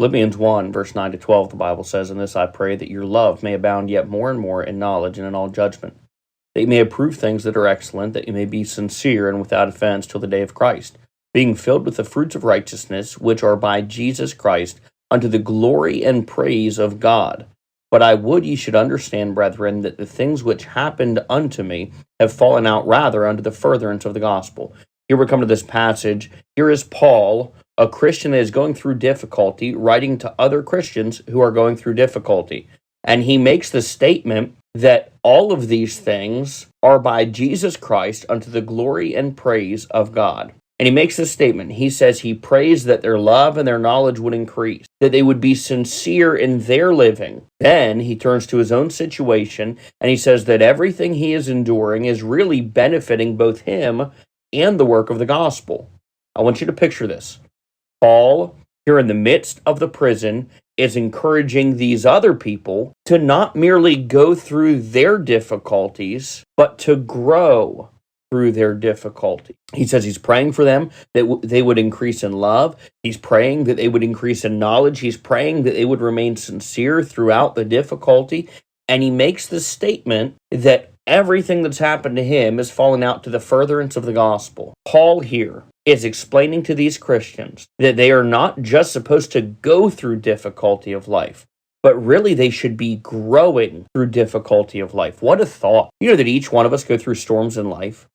Philippians 1, verse 9 to 12, the Bible says, "In this I pray, that your love may abound yet more and more in knowledge and in all judgment, that you may approve things that are excellent, that you may be sincere and without offense till the day of Christ, being filled with the fruits of righteousness, which are by Jesus Christ, unto the glory and praise of God. But I would ye should understand, brethren, that the things which happened unto me have fallen out rather unto the furtherance of the gospel." Here we come to this passage. Here is Paul, a Christian that is going through difficulty, writing to other Christians who are going through difficulty. And he makes the statement that all of these things are by Jesus Christ unto the glory and praise of God. And he makes this statement. He says he prays that their love and their knowledge would increase, that they would be sincere in their living. Then he turns to his own situation and he says that everything he is enduring is really benefiting both him and the work of the gospel. I want you to picture this. Paul, here in the midst of the prison, is encouraging these other people to not merely go through their difficulties, but to grow through their difficulty. He says he's praying for them that they would increase in love. He's praying that they would increase in knowledge. He's praying that they would remain sincere throughout the difficulty. And he makes the statement that everything that's happened to him is falling out to the furtherance of the gospel. Paul here is explaining to these Christians that they are not just supposed to go through difficulty of life, but really they should be growing through difficulty of life. What a thought. You know that each one of us go through storms in life.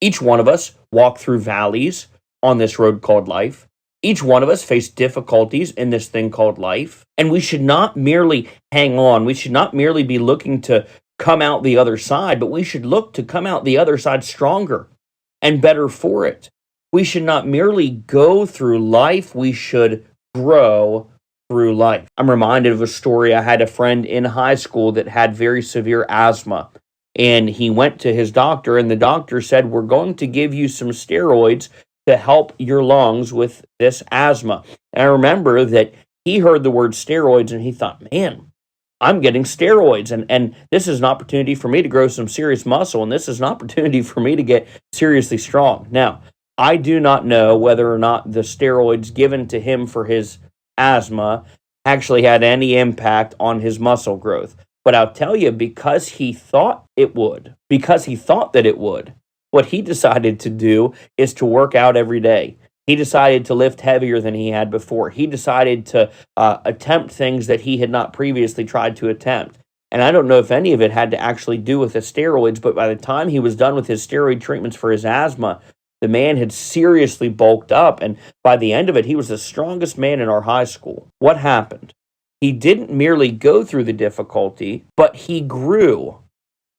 Each one of us walk through valleys on this road called life. Each one of us face difficulties in this thing called life. And we should not merely hang on. We should not merely be looking to come out the other side, but we should look to come out the other side stronger and better for it. We should not merely go through life. We should grow through life. I'm reminded of a story. I had a friend in high school that had very severe asthma. And he went to his doctor, and the doctor said, "We're going to give you some steroids to help your lungs with this asthma." And I remember that he heard the word steroids, and he thought, man, I'm getting steroids, and this is an opportunity for me to grow some serious muscle, and this is an opportunity for me to get seriously strong. Now, I do not know whether or not the steroids given to him for his asthma actually had any impact on his muscle growth. But I'll tell you, because he thought that it would, what he decided to do is to work out every day. He decided to lift heavier than he had before. He decided to attempt things that he had not previously tried to attempt. And I don't know if any of it had to actually do with the steroids, but by the time he was done with his steroid treatments for his asthma, the man had seriously bulked up. And by the end of it, he was the strongest man in our high school. What happened? He didn't merely go through the difficulty, but he grew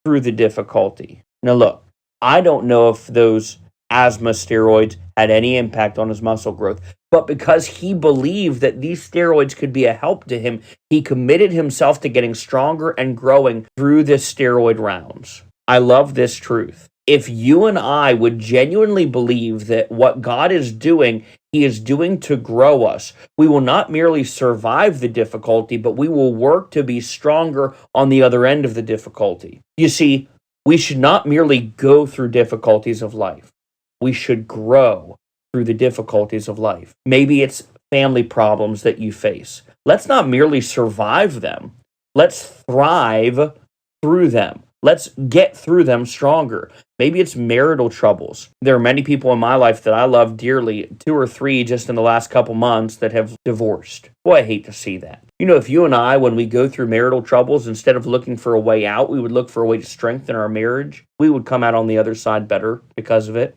through the difficulty. Now look, I don't know if those asthma steroids had any impact on his muscle growth, but because he believed that these steroids could be a help to him, he committed himself to getting stronger and growing through this steroid rounds. I love this truth. If you and I would genuinely believe that what God is doing, He is doing to grow us, we will not merely survive the difficulty, but we will work to be stronger on the other end of the difficulty. You see, we should not merely go through difficulties of life. We should grow through the difficulties of life. Maybe it's family problems that you face. Let's not merely survive them. Let's thrive through them. Let's get through them stronger. Maybe it's marital troubles. There are many people in my life that I love dearly, 2 or 3 just in the last couple months that have divorced. Boy, I hate to see that. You know, if you and I, when we go through marital troubles, instead of looking for a way out, we would look for a way to strengthen our marriage, we would come out on the other side better because of it.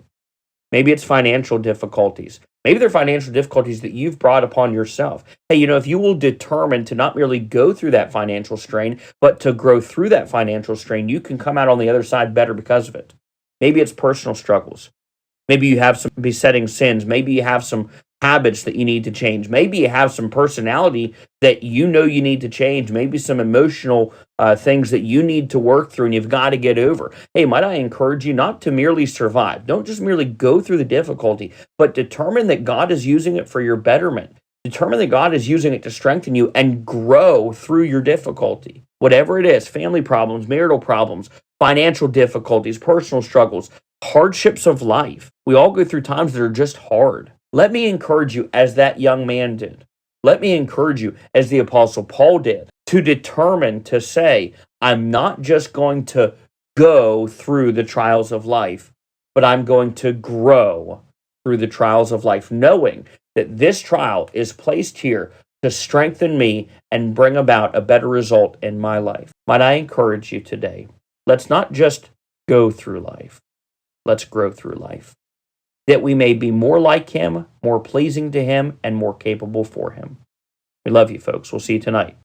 Maybe it's financial difficulties. Maybe they're financial difficulties that you've brought upon yourself. Hey, you know, if you will determine to not merely go through that financial strain, but to grow through that financial strain, you can come out on the other side better because of it. Maybe it's personal struggles. Maybe you have some besetting sins. Maybe you have some habits that you need to change. Maybe you have some personality that you know you need to change. Maybe some emotional things that you need to work through and you've got to get over. Hey, might I encourage you not to merely survive. Don't just merely go through the difficulty, but determine that God is using it for your betterment. Determine that God is using it to strengthen you and grow through your difficulty. Whatever it is, family problems, marital problems, financial difficulties, personal struggles, hardships of life. We all go through times that are just hard. Let me encourage you as that young man did. Let me encourage you, as the Apostle Paul did, to determine to say, I'm not just going to go through the trials of life, but I'm going to grow through the trials of life, knowing that this trial is placed here to strengthen me and bring about a better result in my life. Might I encourage you today? Let's not just go through life, let's grow through life, that we may be more like Him, more pleasing to Him, and more capable for Him. We love you, folks. We'll see you tonight.